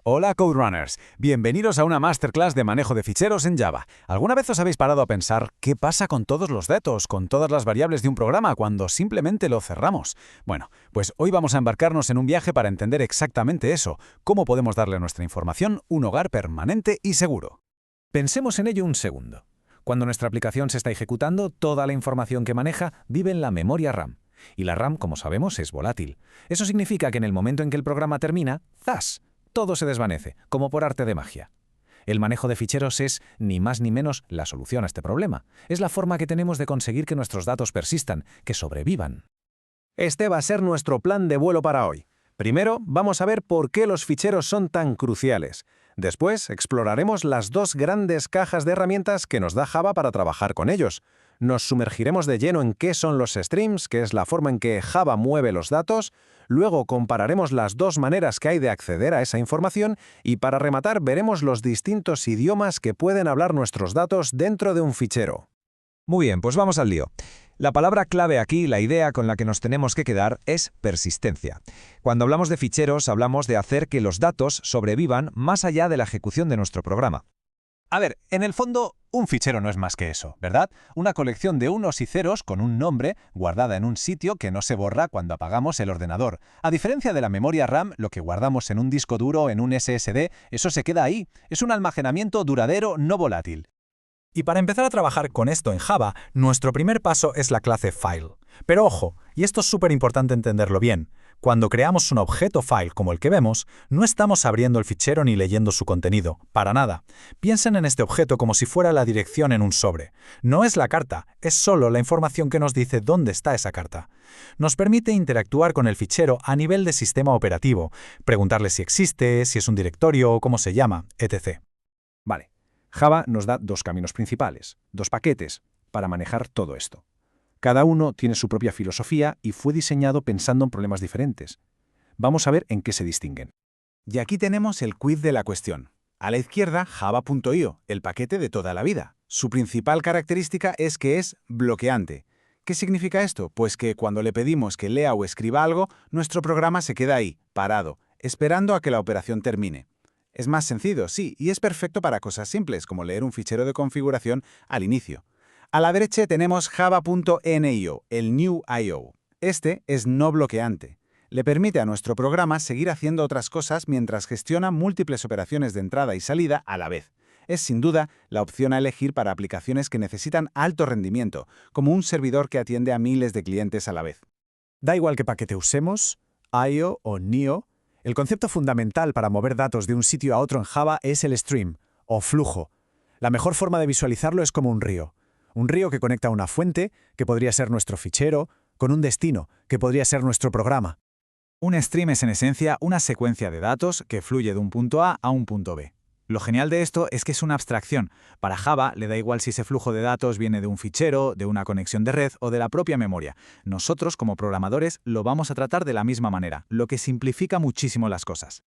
Hola Coderunners, bienvenidos a una masterclass de manejo de ficheros en Java. ¿Alguna vez os habéis parado a pensar qué pasa con todos los datos, con todas las variables de un programa cuando simplemente lo cerramos? Bueno, pues hoy vamos a embarcarnos en un viaje para entender exactamente eso, cómo podemos darle a nuestra información un hogar permanente y seguro. Pensemos en ello un segundo. Cuando nuestra aplicación se está ejecutando, toda la información que maneja vive en la memoria RAM. Y la RAM, como sabemos, es volátil. Eso significa que en el momento en que el programa termina, ¡zas!, todo se desvanece, como por arte de magia. El manejo de ficheros es, ni más ni menos, la solución a este problema. Es la forma que tenemos de conseguir que nuestros datos persistan, que sobrevivan. Este va a ser nuestro plan de vuelo para hoy. Primero, vamos a ver por qué los ficheros son tan cruciales. Después, exploraremos las dos grandes cajas de herramientas que nos da Java para trabajar con ellos. Nos sumergiremos de lleno en qué son los streams, que es la forma en que Java mueve los datos. Luego compararemos las dos maneras que hay de acceder a esa información y para rematar veremos los distintos idiomas que pueden hablar nuestros datos dentro de un fichero. Muy bien, pues vamos al lío. La palabra clave aquí, la idea con la que nos tenemos que quedar, es persistencia. Cuando hablamos de ficheros, hablamos de hacer que los datos sobrevivan más allá de la ejecución de nuestro programa. A ver, en el fondo, un fichero no es más que eso, ¿verdad? Una colección de unos y ceros con un nombre guardada en un sitio que no se borra cuando apagamos el ordenador. A diferencia de la memoria RAM, lo que guardamos en un disco duro, en un SSD, eso se queda ahí. Es un almacenamiento duradero no volátil. Y para empezar a trabajar con esto en Java, nuestro primer paso es la clase file. Pero ojo, y esto es súper importante entenderlo bien, cuando creamos un objeto file como el que vemos, no estamos abriendo el fichero ni leyendo su contenido, para nada. Piensen en este objeto como si fuera la dirección en un sobre. No es la carta, es solo la información que nos dice dónde está esa carta. Nos permite interactuar con el fichero a nivel de sistema operativo, preguntarle si existe, si es un directorio, cómo se llama, etc. Vale, Java nos da dos caminos principales, dos paquetes, para manejar todo esto. Cada uno tiene su propia filosofía y fue diseñado pensando en problemas diferentes. Vamos a ver en qué se distinguen. Y aquí tenemos el quid de la cuestión. A la izquierda, Java.io, el paquete de toda la vida. Su principal característica es que es bloqueante. ¿Qué significa esto? Pues que cuando le pedimos que lea o escriba algo, nuestro programa se queda ahí, parado, esperando a que la operación termine. Es más sencillo, sí, y es perfecto para cosas simples, como leer un fichero de configuración al inicio. A la derecha tenemos java.nio, el new IO. Este es no bloqueante. Le permite a nuestro programa seguir haciendo otras cosas mientras gestiona múltiples operaciones de entrada y salida a la vez. Es sin duda la opción a elegir para aplicaciones que necesitan alto rendimiento, como un servidor que atiende a miles de clientes a la vez. Da igual qué paquete usemos, IO o NIO, el concepto fundamental para mover datos de un sitio a otro en Java es el stream, o flujo. La mejor forma de visualizarlo es como un río. Un río que conecta una fuente, que podría ser nuestro fichero, con un destino, que podría ser nuestro programa. Un stream es en esencia una secuencia de datos que fluye de un punto A a un punto B. Lo genial de esto es que es una abstracción. Para Java le da igual si ese flujo de datos viene de un fichero, de una conexión de red o de la propia memoria. Nosotros, como programadores, lo vamos a tratar de la misma manera, lo que simplifica muchísimo las cosas.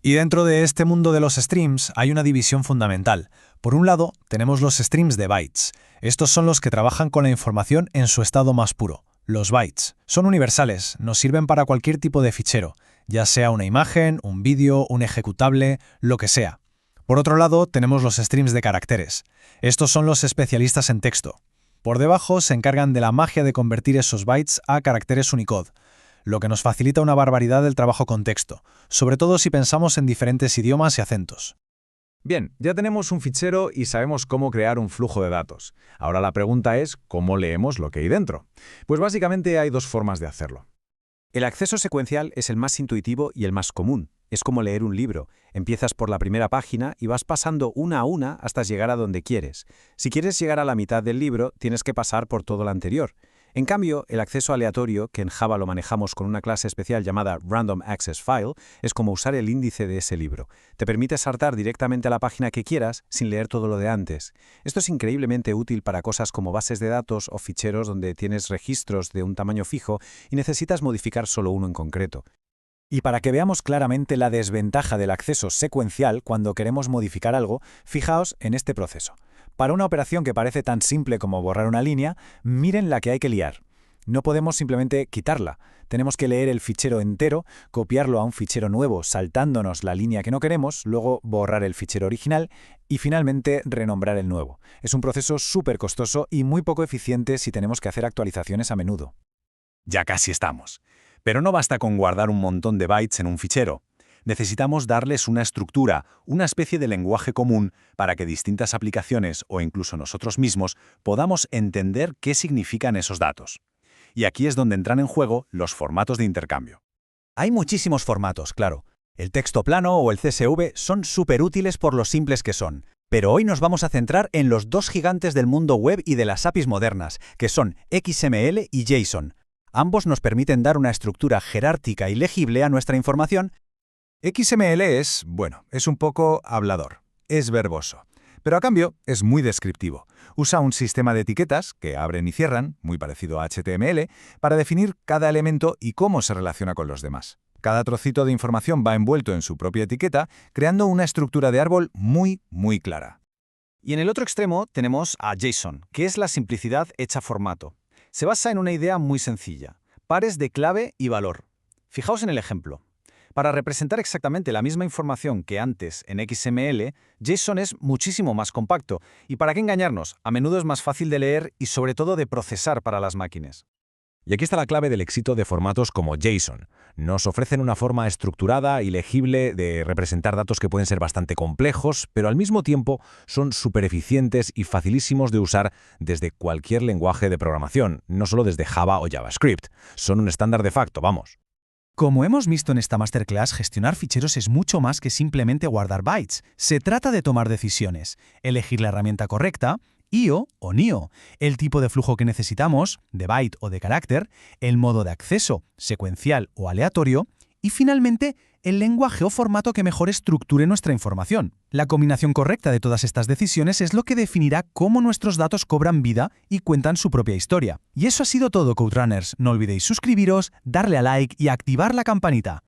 Y dentro de este mundo de los streams hay una división fundamental. Por un lado, tenemos los streams de bytes. Estos son los que trabajan con la información en su estado más puro. Los bytes son universales, nos sirven para cualquier tipo de fichero, ya sea una imagen, un vídeo, un ejecutable, lo que sea. Por otro lado, tenemos los streams de caracteres. Estos son los especialistas en texto. Por debajo se encargan de la magia de convertir esos bytes a caracteres Unicode, lo que nos facilita una barbaridad el trabajo con texto, sobre todo si pensamos en diferentes idiomas y acentos. Bien, ya tenemos un fichero y sabemos cómo crear un flujo de datos. Ahora la pregunta es, ¿cómo leemos lo que hay dentro? Pues básicamente hay dos formas de hacerlo. El acceso secuencial es el más intuitivo y el más común. Es como leer un libro. Empiezas por la primera página y vas pasando una a una hasta llegar a donde quieres. Si quieres llegar a la mitad del libro, tienes que pasar por todo lo anterior. En cambio, el acceso aleatorio, que en Java lo manejamos con una clase especial llamada Random Access File, es como usar el índice de ese libro. Te permite saltar directamente a la página que quieras sin leer todo lo de antes. Esto es increíblemente útil para cosas como bases de datos o ficheros donde tienes registros de un tamaño fijo y necesitas modificar solo uno en concreto. Y para que veamos claramente la desventaja del acceso secuencial cuando queremos modificar algo, fijaos en este proceso. Para una operación que parece tan simple como borrar una línea, miren la que hay que liar. No podemos simplemente quitarla. Tenemos que leer el fichero entero, copiarlo a un fichero nuevo saltándonos la línea que no queremos, luego borrar el fichero original y finalmente renombrar el nuevo. Es un proceso súper costoso y muy poco eficiente si tenemos que hacer actualizaciones a menudo. Ya casi estamos. Pero no basta con guardar un montón de bytes en un fichero. Necesitamos darles una estructura, una especie de lenguaje común para que distintas aplicaciones o incluso nosotros mismos podamos entender qué significan esos datos. Y aquí es donde entran en juego los formatos de intercambio. Hay muchísimos formatos, claro. El texto plano o el CSV son súper útiles por lo simples que son. Pero hoy nos vamos a centrar en los dos gigantes del mundo web y de las APIs modernas, que son XML y JSON. Ambos nos permiten dar una estructura jerárquica y legible a nuestra información. XML es un poco hablador, es verboso, pero a cambio es muy descriptivo. Usa un sistema de etiquetas que abren y cierran, muy parecido a HTML, para definir cada elemento y cómo se relaciona con los demás. Cada trocito de información va envuelto en su propia etiqueta, creando una estructura de árbol muy clara. Y en el otro extremo tenemos a JSON, que es la simplicidad hecha formato. Se basa en una idea muy sencilla: pares de clave y valor. Fijaos en el ejemplo. Para representar exactamente la misma información que antes en XML, JSON es muchísimo más compacto, y para qué engañarnos, a menudo es más fácil de leer y sobre todo de procesar para las máquinas. Y aquí está la clave del éxito de formatos como JSON. Nos ofrecen una forma estructurada y legible de representar datos que pueden ser bastante complejos, pero al mismo tiempo son súper eficientes y facilísimos de usar desde cualquier lenguaje de programación, no solo desde Java o JavaScript. Son un estándar de facto, vamos. Como hemos visto en esta masterclass, gestionar ficheros es mucho más que simplemente guardar bytes. Se trata de tomar decisiones, elegir la herramienta correcta, IO o NIO, el tipo de flujo que necesitamos, de byte o de carácter, el modo de acceso, secuencial o aleatorio, y finalmente, el lenguaje o formato que mejor estructure nuestra información. La combinación correcta de todas estas decisiones es lo que definirá cómo nuestros datos cobran vida y cuentan su propia historia. Y eso ha sido todo, Coderunners. No olvidéis suscribiros, darle a like y activar la campanita.